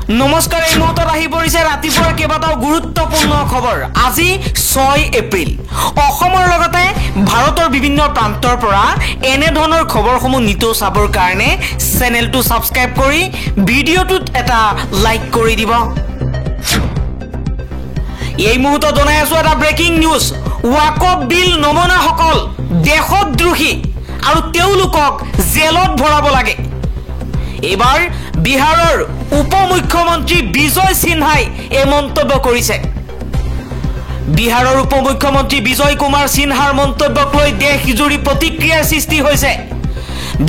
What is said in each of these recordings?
নমস্কাৰ এই মুহূৰ্তত আহি পৰিছে ৰাতিপুৱাৰ কেইবাটাও গুৰুত্বপূৰ্ণ খবৰ আজি 6 এপ্ৰিল অসমৰ লগতে ভাৰতৰ বিভিন্ন প্ৰান্তৰ পৰা এনে ধৰণৰ খবৰসমূহ নিতৌ চাবৰ কাৰণে চেনেলটো সাবস্ক্ৰাইব কৰি ভিডিঅ'টোত এটা লাইক কৰি দিব এই মুহূৰ্তত জনাই আছো এটা ব্ৰেকিং নিউজ ওয়াকফ বিল নমনাসকল দেশদ্ৰোহী আৰু তেওঁলোকক জেলত ভৰাব লাগে এবাৰ বিহাৰৰ উপমুখ্যমন্ত্ৰী বিজয় সিনহাই এই মন্তব্য কৰিছে বিহাৰৰ উপমুখ্যমন্ত্ৰী বিজয় কুমাৰ সিনহাৰ মন্তব্যক লৈ দেশজুৰি প্ৰতিক্ৰিয়াৰ সৃষ্টি হৈছে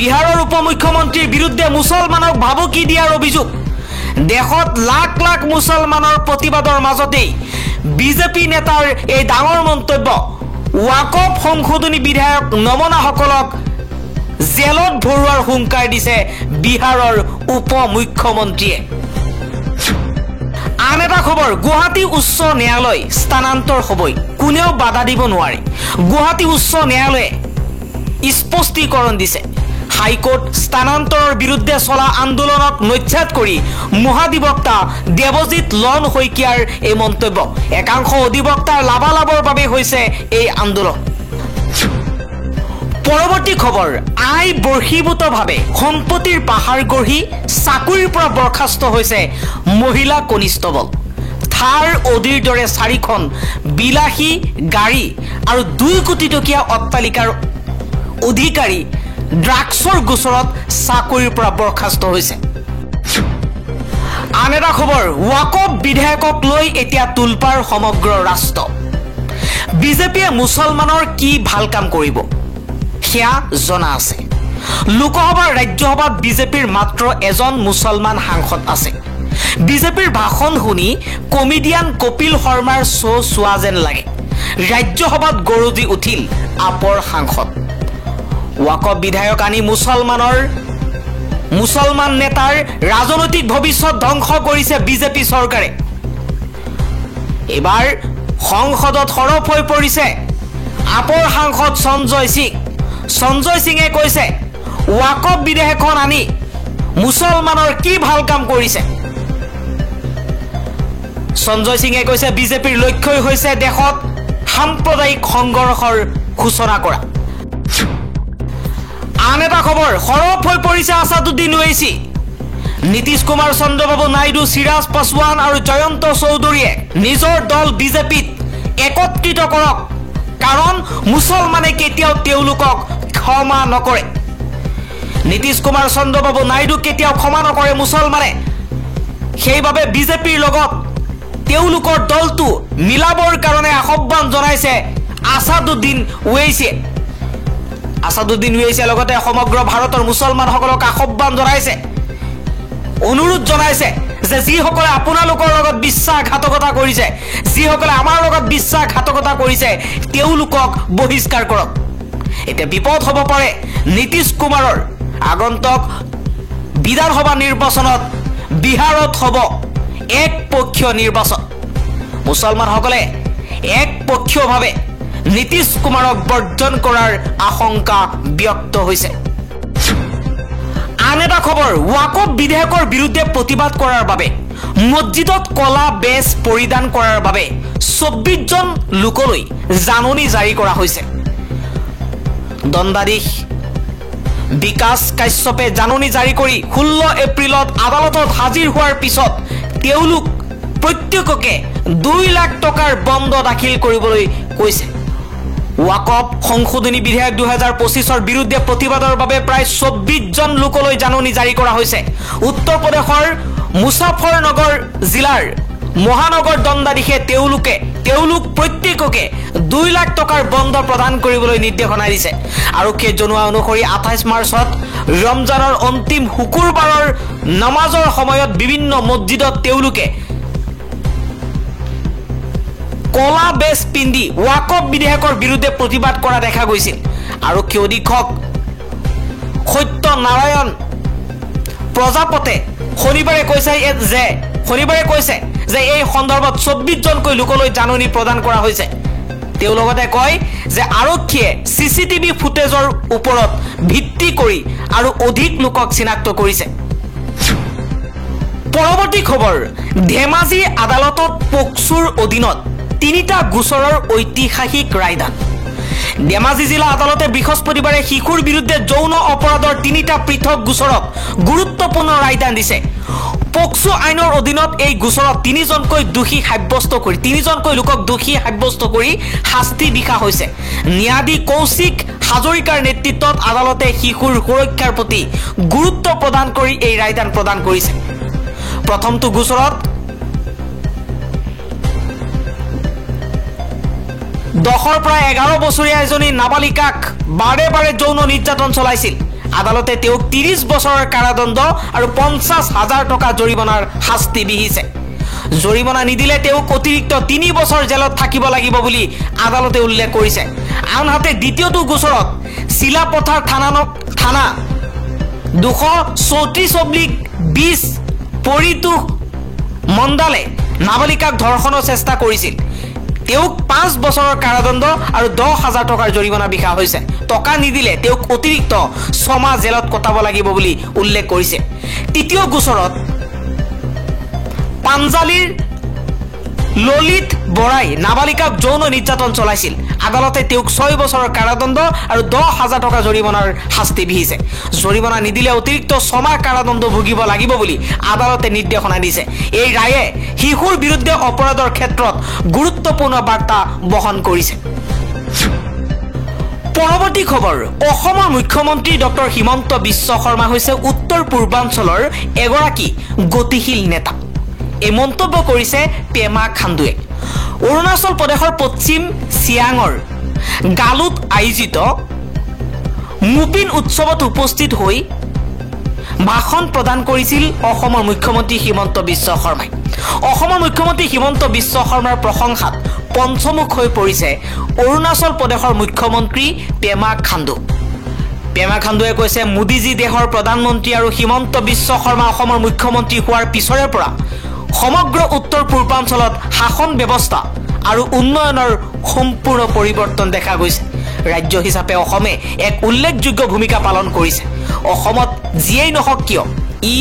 বিহাৰৰ উপমুখ্যমন্ত্ৰীৰ বিৰুদ্ধে মুছলমানক ভাবুকি দিয়াৰ অভিযোগ দেশত লাখ লাখ মুছলমানৰ প্ৰতিবাদৰ মাজতেই বিজেপি নেতাৰ এই ডাঙৰ মন্তব্য ওয়াকফ সংশোধনী বিধায়ক নমনাসকলক জেলত ভৰোৱাৰ হুংকাৰ দিছে বিহাৰৰ উপমুখ্যমন্ত্ৰীয়ে আন এটা খবৰ গুৱাহাটী উচ্চ ন্যায়ালয় স্থানান্তৰ হ'বই কোনেও বাধা দিব নোৱাৰে গুৱাহাটী উচ্চ ন্যায়ালয়ে স্পষ্টীকৰণ দিছে হাইকোৰ্ট স্থানান্তৰৰ বিৰুদ্ধে চলা আন্দোলনক নস্যাৎ কৰি মহাধিবক্তা দেৱজিৎ লন শইকীয়াৰ এই মন্তব্য একাংশ অধিবক্তাৰ লাভালাভৰ বাবে হৈছে এই আন্দোলন পৰৱৰ্তী খবৰ আই বৰ্ষীভূতভাৱে সম্পত্তিৰ পাহাৰ গঢ়ি চাকৰিৰ পৰা বৰখাস্ত হৈছে মহিলা কনিষ্টবল থাৰ অডিৰ দৰে 4খন বিলাসী গাড়ী আৰু 2 কোটি টকীয়া অট্টালিকাৰ অধিকাৰী ড্ৰাগছৰ গোচৰত চাকৰিৰ পৰা বৰখাস্ত হৈছে আন এটা খবৰ ওয়াকফ বিধেয়কক লৈ এতিয়া তুলপাৰ সমগ্ৰ ৰাষ্ট্ৰ বিজেপিয়ে মুছলমানৰ কি ভাল কাম কৰিব সেয়া জনা আছে লোকসভাৰ ৰাজ্যসভাত বিজেপিৰ মাত্ৰ এজন মুছলমান সাংসদ আছে বিজেপিৰ ভাষণ শুনি কমেডিয়ান কপিল শৰ্মাৰ শ্ব' চোৱা যেন লাগে ৰাজ্যসভাত গৰজি উঠিল আপৰ সাংসদ ওয়াকফ বিধায়ক আনি মুছলমান নেতাৰ ৰাজনৈতিক ভৱিষ্যত ধ্বংস কৰিছে বিজেপি চৰকাৰে এবাৰ সংসদত সৰব হৈ পৰিছে আপৰ সাংসদ সঞ্জয় সিঙে কৈছে ওয়াকফ বিধেয়কখন আনি মুছলমানৰ কি ভাল কাম কৰিছে সঞ্জয় সিঙে কৈছে বিজেপিৰ লক্ষ্যই হৈছে দেশত সাম্প্ৰদায়িক সংঘৰ্ষৰ সূচনা কৰা আন এটা খবৰ সৰব হৈ পৰিছে আসাদুদ্দিন ওৱেইচি নীতিশ কুমাৰ চন্দ্ৰবাবু নাইডু চিৰাজ পাছৱান আৰু জয়ন্ত চৌধুৰীয়ে নিজৰ দল বিজেপিত একত্ৰিত কৰক কাৰণ মুছলমানে কেতিয়াও তেওঁলোকক ক্ষমা নকৰে নীতিশ কুমাৰ চন্দ্ৰবাবু নাইডু কেতিয়াও ক্ষমা নকৰে মুছলমানে সেইবাবে বিজেপিৰ লগত তেওঁলোকৰ দলটো মিলাবৰ কাৰণে আহ্বান জনাইছে আসাদুদ্দিন ওৱেইচিয়ে লগতে সমগ্ৰ ভাৰতৰ মুছলমানসকলক আহ্বান জনাইছে অনুৰোধ জনাইছে যে যিসকলে আপোনালোকৰ লগত বিশ্বাসঘাতকতা কৰিছে যিসকলে আমাৰ লগত বিশ্বাসঘাতকতা কৰিছে তেওঁলোকক বহিষ্কাৰ কৰক এতিয়া বিপদ হ'ব পাৰে নীতিশ কুমাৰৰ আগন্তুক বিধানসভা নিৰ্বাচনত বিহাৰত হ'ব একপক্ষীয় নিৰ্বাচন মুছলমানসকলে একপক্ষীয়ভাৱে নীতিশ কুমাৰক বৰ্জন কৰাৰ আশংকা ব্যক্ত হৈছে আন এটা খবৰ ওয়াকফ বিধেয়কৰ বিৰুদ্ধে প্ৰতিবাদ কৰাৰ বাবে মছজিদত কলা বেজ পৰিধান কৰাৰ বাবে 24 জন লোকলৈ জাননী জাৰি কৰা হৈছে দণ্ডাধীশ বিকাশ কাশ্যপে জাননী জাৰি কৰি 16 এপ্ৰিলত আদালতত হাজিৰ হোৱাৰ পিছত তেওঁলোক প্ৰত্যেককে 2 লাখ টকাৰ বণ্ড দাখিল কৰিবলৈ কৈছে ওয়াকফ সংশোধনী বিধেয়ক 2025ৰ বিৰুদ্ধে প্ৰতিবাদৰ বাবে প্ৰায় 24 জন লোকলৈ জাননী জাৰি কৰা হৈছে উত্তৰ প্ৰদেশৰ মুজাফৰনগৰ জিলাৰ মহানগৰ দণ্ডাধীশে তেওঁলোক প্ৰত্যেককে 2 লাখ টকাৰ বণ্ড প্ৰদান কৰিবলৈ নিৰ্দেশনা দিছে আৰক্ষীয়ে জনোৱা অনুসৰি 28 মাৰ্চত ৰমজানৰ অন্তিম শুকুৰবাৰৰ নামাজৰ সময়ত বিভিন্ন মছজিদত তেওঁলোকে কলা বেজ পিন্ধি ওয়াকফ বিধেয়কৰ বিৰুদ্ধে প্ৰতিবাদ কৰা দেখা গৈছিল আৰক্ষী অধীক্ষক সত্যনাৰায়ণ প্ৰজাপতে শনিবাৰে কৈছে যে এই সন্দৰ্ভত 24 জনকৈ লোকলৈ জাননী প্ৰদান কৰা হৈছে তেওঁ লগতে কয় যে আৰক্ষীয়ে সিসিটিভি ফুটেজৰ ওপৰত ভিত্তি কৰি আৰু অধিক লোকক চিনাক্ত কৰিছে পৰৱৰ্তী খবৰ ধেমাজি আদালতত পক্সোৰ অধীনত 3টা গোচৰৰ ঐতিহাসিক ৰায়দান ধেমাজি জিলা আদালতে বৃহস্পতিবাৰে শিশুৰ বিৰুদ্ধে যৌন অপৰাধৰ 3টা পৃথক গোচৰত গুৰুত্বপূৰ্ণ ৰায়দান দিছে পক্সো আইনৰ অধীনত এই গোচৰত 3জনকৈ লোকক দোষী সাব্যস্ত কৰি শাস্তি বিহা হৈছে ন্যায়াধী কৌশিক হাজৰিকাৰ নেতৃত্বত আদালতে শিশুৰ সুৰক্ষাৰ প্ৰতি গুৰুত্ব প্ৰদান কৰি এই ৰায়দান প্ৰদান কৰিছে প্ৰথমটো গোচৰত 10ৰ পৰা 11 বছৰীয়া এজনী নাবালিকাক বাৰে বাৰে যৌন নিৰ্যাতন চলাইছিল আদালতে তেওঁক 30 বছৰৰ কাৰাদণ্ড আৰু 50,000 টকা জৰিমনাৰ শাস্তি বিহিছে জৰিমনা নিদিলে তেওঁক অতিৰিক্ত 3 বছৰ জেলত থাকিব লাগিব বুলি আদালতে উল্লেখ কৰিছে আনহাতে দ্বিতীয়টো গোচৰত চিলাপথাৰ থানা 234/20 পৰিতোষ মণ্ডলে নাবালিকাক ধৰ্ষণৰ চেষ্টা কৰিছিল তেওঁক 5 বছৰৰ কাৰাদণ্ড আৰু 10,000 টকাৰ জৰিমনা বিহা হৈছে টকা নিদিলে তেওঁক অতিৰিক্ত 6 মাহ জেলত কটাব লাগিব বুলি উল্লেখ কৰিছে তৃতীয় গোচৰত পাঞ্জালীৰ ললিত বৰাই নাবালিকাক যৌন নিৰ্যাতন চলাইছিল আদালতে তেওঁক 6 বছৰৰ কাৰাদণ্ড আৰু 10,000 টকা জৰিমনাৰ শাস্তি বিহিছে জৰিমনা নিদিলে অতিৰিক্ত 6 মাহ কাৰাদণ্ড ভুগিব লাগিব বুলি আদালতে নিৰ্দেশনা দিছে এই ৰায়ে শিশুৰ বিৰুদ্ধে অপৰাধৰ ক্ষেত্ৰত গুৰুত্বপূৰ্ণ বাৰ্তা বহন কৰিছে পৰৱৰ্তী খবৰ অসমৰ মুখ্যমন্ত্ৰী ডক্টৰ হিমন্ত বিশ্ব শৰ্মা হৈছে উত্তৰ পূৰ্বাঞ্চলৰ এগৰাকী গতিশীল নেতা এই মন্তব্য কৰিছে পেমা খাণ্ডুৱে অৰুণাচল প্ৰদেশৰ পশ্চিম চিয়াঙৰ গালুত আয়োজিত মুপিন উৎসৱত উপস্থিত হৈ ভাষণ প্ৰদান কৰিছিল অসমৰ মুখ্যমন্ত্ৰী হিমন্ত বিশ্ব শৰ্মাই অসমৰ মুখ্যমন্ত্ৰী হিমন্ত বিশ্ব শৰ্মাৰ প্ৰশংসাত পঞ্চমুখ হৈ পৰিছে অৰুণাচল প্ৰদেশৰ মুখ্যমন্ত্ৰী পেমা খাণ্ডু পেমা খাণ্ডুৱে কৈছে মোদীজী দেশৰ প্ৰধানমন্ত্ৰী আৰু হিমন্ত বিশ্ব শৰ্মা অসমৰ মুখ্যমন্ত্ৰী হোৱাৰ পিছৰে পৰা সমগ্ৰ উত্তৰ পূৰ্বাঞ্চলত শাসন ব্যৱস্থা আৰু উন্নয়নৰ সম্পূৰ্ণ পৰিৱৰ্তন দেখা গৈছে ৰাজ্য হিচাপে অসমে এক উল্লেখযোগ্য ভূমিকা পালন কৰিছে অসমত যিয়েই নহওক কিয় ই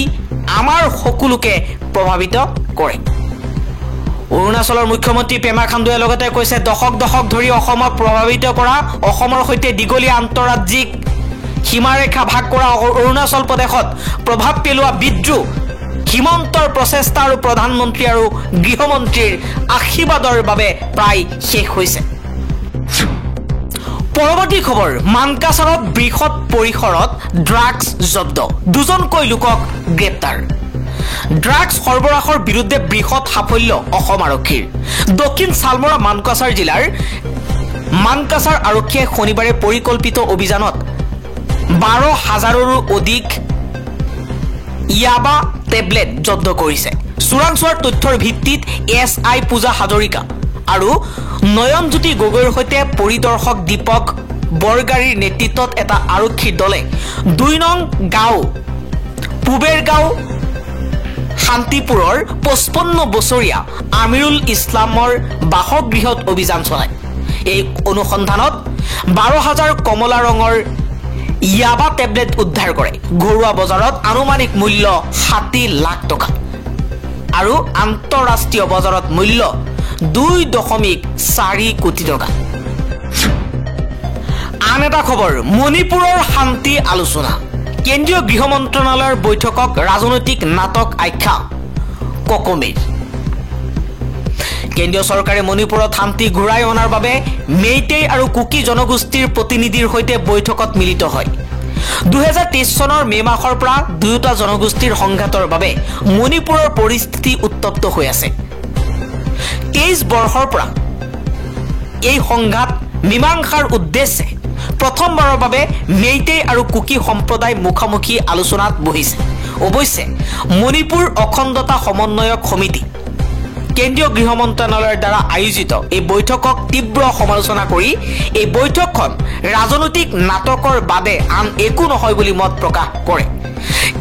আমাৰ সকলোকে প্ৰভাৱিত কৰে অৰুণাচলৰ মুখ্যমন্ত্ৰী পেমা খাণ্ডুৱে লগতে কৈছে দশক ধৰি অসমক প্ৰভাৱিত কৰা অসমৰ সৈতে দীঘলীয়া আন্তঃৰাজ্যিক সীমাৰেখা ভাগ কৰা অৰুণাচল প্ৰদেশত প্ৰভাৱ পেলোৱা বিদ্ৰোহ হিমন্তৰ প্ৰচেষ্টা আৰু প্ৰধানমন্ত্ৰী আৰু গৃহমন্ত্ৰীৰ আশীৰ্বাদৰ বাবে প্ৰায় শেষ হৈছে পৰৱৰ্তী খবৰ মানকাছাৰত বৃহৎ পৰিসৰত ড্ৰাগছ জব্দ 2জনকৈ লোকক গ্ৰেপ্তাৰ ড্ৰাগছ সৰবৰাহৰ বিৰুদ্ধে বৃহৎ সাফল্য অসম আৰক্ষীৰ দক্ষিণ চালমৰা মানকাছাৰ জিলাৰ মানকাছাৰ আৰক্ষীয়ে শনিবাৰে পৰিকল্পিত অভিযানত 12,000ৰো অধিক ইয়াবা টেবলেট জব্দ কৰিছে চোৰাংচোৱাৰ তথ্যৰ ভিত্তিত SI পূজা হাজৰিকা আৰু নয়নজ্যোতি গগৈৰ সৈতে পৰিদৰ্শক দীপক বৰগাৰীৰ নেতৃত্বত এটা আৰক্ষী দলে 2 নং গাঁও পুবেৰ গাঁও শান্তিপুৰৰ 55 বছৰীয়া আমিৰুল ইছলামৰ বাসগৃহত অভিযান চলায় এই অনুসন্ধানত 12,000 কমলা ৰঙৰ ইয়াবা টেবলেট উদ্ধাৰ কৰে ঘৰুৱা বজাৰত আনুমানিক মূল্য 60 লাখ টকা আৰু আন্তঃৰাষ্ট্ৰীয় বজাৰত মূল্য 2.4 কোটি টকা আন এটা খবৰ মণিপুৰৰ শান্তি আলোচনা কেন্দ্ৰীয় গৃহ মন্ত্ৰালয়ৰ বৈঠকক ৰাজনৈতিক নাটক আখ্যা ককমিৰ কেন্দ্ৰীয় চৰকাৰে মণিপুৰত শান্তি ঘূৰাই অনাৰ বাবে মেইটেই আৰু কুকি জনগোষ্ঠীৰ প্ৰতিনিধিৰ সৈতে বৈঠকত মিলিত হয় 2023 চনৰ মে মাহৰ পৰা দুয়োটা জনগোষ্ঠীৰ সংঘাতৰ বাবে মণিপুৰৰ পৰিস্থিতি উত্তপ্ত হৈ আছে 23 বৰ্ষৰ পৰা এই সংঘাত মীমাংসাৰ উদ্দেশ্যে প্ৰথমবাৰৰ বাবে মেইটেই আৰু কুকি সম্প্ৰদায় মুখামুখি আলোচনাত বহিছে অৱশ্যে মণিপুৰ অখণ্ডতা সমন্বয়ক সমিতি কেন্দ্ৰীয় গৃহ মন্ত্ৰালয়ৰ দ্বাৰা আয়োজিত এই বৈঠকক তীব্ৰ সমালোচনা কৰি এই বৈঠকখন ৰাজনৈতিক নাটকৰ বাদে আন একো নহয় বুলি মত প্ৰকাশ কৰে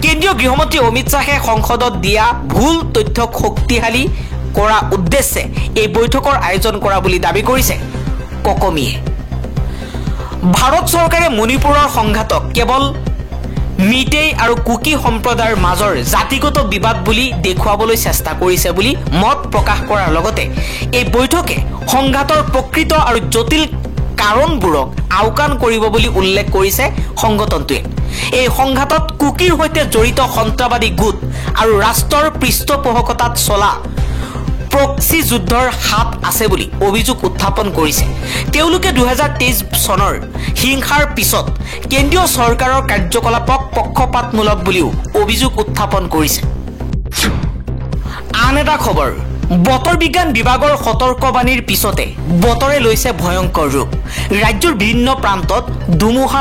কেন্দ্ৰীয় গৃহমন্ত্ৰী অমিত শাহে সংসদত দিয়া ভুল তথ্যক শক্তিশালী কৰা উদ্দেশ্যে এই বৈঠকৰ আয়োজন কৰা বুলি দাবী কৰিছে ককমিয়ে ভাৰত চৰকাৰে মণিপুৰৰ সংঘাতক কেৱল মিটেই আৰু কুকি সম্প্ৰদায়ৰ মাজৰ জাতিগত বিবাদ বুলি দেখুৱাবলৈ চেষ্টা কৰিছে বুলি মত প্ৰকাশ কৰাৰ লগতে এই বৈঠকে সংঘাতৰ প্ৰকৃত আৰু জটিল কাৰণবোৰক আওকাণ কৰিব বুলি উল্লেখ কৰিছে সংগঠনটোৱে। এই সংঘাতত কুকিৰ সৈতে জড়িত সন্ত্ৰাসবাদী গোট আৰু ৰাষ্ট্ৰৰ পৃষ্ঠপোষকতাত চলা প্ৰক্সি যুদ্ধৰ হাত আছে বুলি অভিযোগ উত্থাপন কৰিছে। তেওঁলোকে 2023 চনৰ হিংসাৰ পিছত কেন্দ্ৰীয় চৰকাৰৰ কাৰ্যকলাপক পক্ষপাতমূলক বুলিও অভিযোগ উত্থাপন কৰিছে। আন এটা খবৰ, বতৰ বিজ্ঞান বিভাগৰ সতৰ্কবাণীৰ পিছতে বতৰে লৈছে ভয়ংকৰ ৰূপ। ৰাজ্যৰ বিভিন্ন প্ৰান্তত ধুমুহা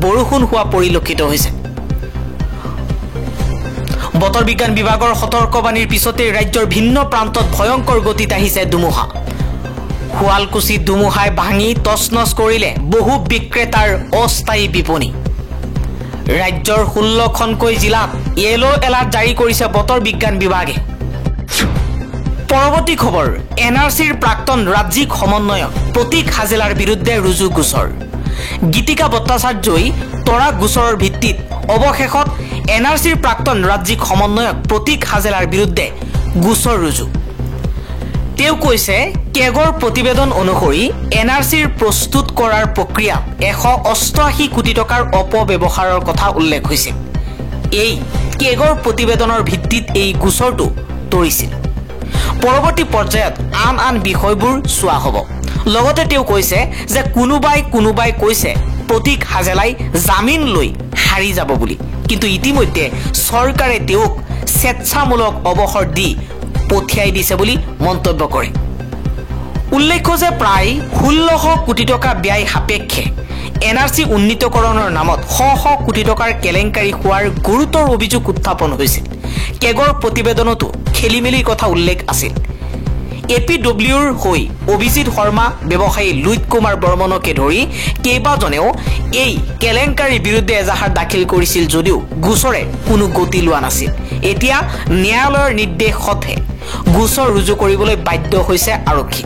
বৰষুণ হোৱা পৰিলক্ষিত হৈছে। বতৰ বিজ্ঞান বিভাগৰ সতৰ্কবাণীৰ পিছতে ৰাজ্যৰ ভিন্ন প্ৰান্তত ভয়ংকৰ গতিত আহিছে ধুমুহা। শুৱালকুছিত ধুমুহাই ভাঙি তছনছ কৰিলে বহু বিক্ৰেতাৰ অস্থায়ী বিপণী। ৰাজ্যৰ 16খনকৈ জিলাত য়েলো এলাৰ্ট জাৰি কৰিছে বতৰ বিজ্ঞান বিভাগে। পৰৱৰ্তী খবৰ, NRCৰ প্ৰাক্তন ৰাজ্যিক সমন্বয়ক প্ৰতীক হাজেলাৰ বিৰুদ্ধে ৰুজু গোচৰ। গীতিকা ভট্টাচাৰ্যই তৰা গোচৰৰ ভিত্তিত অৱশেষত NRCৰ প্ৰাক্তন ৰাজ্যিক সমন্বয়ক প্ৰতীক হাজেলাৰ বিৰুদ্ধে গোচৰ ৰুজু। তেওঁ কৈছে, কেগৰ প্ৰতিবেদন অনুসৰি NRCৰ প্ৰস্তুত কৰাৰ প্ৰক্ৰিয়াত 188 কোটি টকাৰ অপব্যৱহাৰৰ কথা উল্লেখ হৈছে। এই কেগৰ প্ৰতিবেদনৰ ভিত্তিত এই গোচৰটো তৰিছিল। পৰৱৰ্তী পৰ্যায়ত আন বিষয়বোৰ চোৱা হ'ব। লগতে তেওঁ কৈছে যে কোনোবাই কৈছে প্ৰতীক হাজেলাই জামিন লৈ হাৰি যাব বুলি, কিন্তু ইতিমধ্যে চৰকাৰে তেওঁক স্বেচ্ছামূলক অৱসৰ দি পঠিয়াই দিছে বুলি মন্তব্য কৰে। উল্লেখ্য যে প্ৰায় 1600 কোটি টকা ব্যয় সাপেক্ষে NRC উন্নীতকৰণৰ নামত শ কোটি টকাৰ কেলেংকাৰী হোৱাৰ গুৰুতৰ অভিযোগ উত্থাপন হৈছিল। কেগৰ প্ৰতিবেদনতো খেলিমেলিৰ কথা উল্লেখ আছিল। APWৰ হৈ অভিজিৎ শৰ্মা, ব্যৱসায়ী লুইত কুমাৰ বৰ্মনকে ধৰি কেইবাজনেও এই কেলেংকাৰীৰ বিৰুদ্ধে এজাহাৰ দাখিল কৰিছিল যদিও গোচৰে কোনো গতি লোৱা নাছিল। এতিয়া ন্যায়ালয়ৰ নিৰ্দেশতহে গোচৰ ৰুজু কৰিবলৈ বাধ্য হৈছে আৰক্ষী।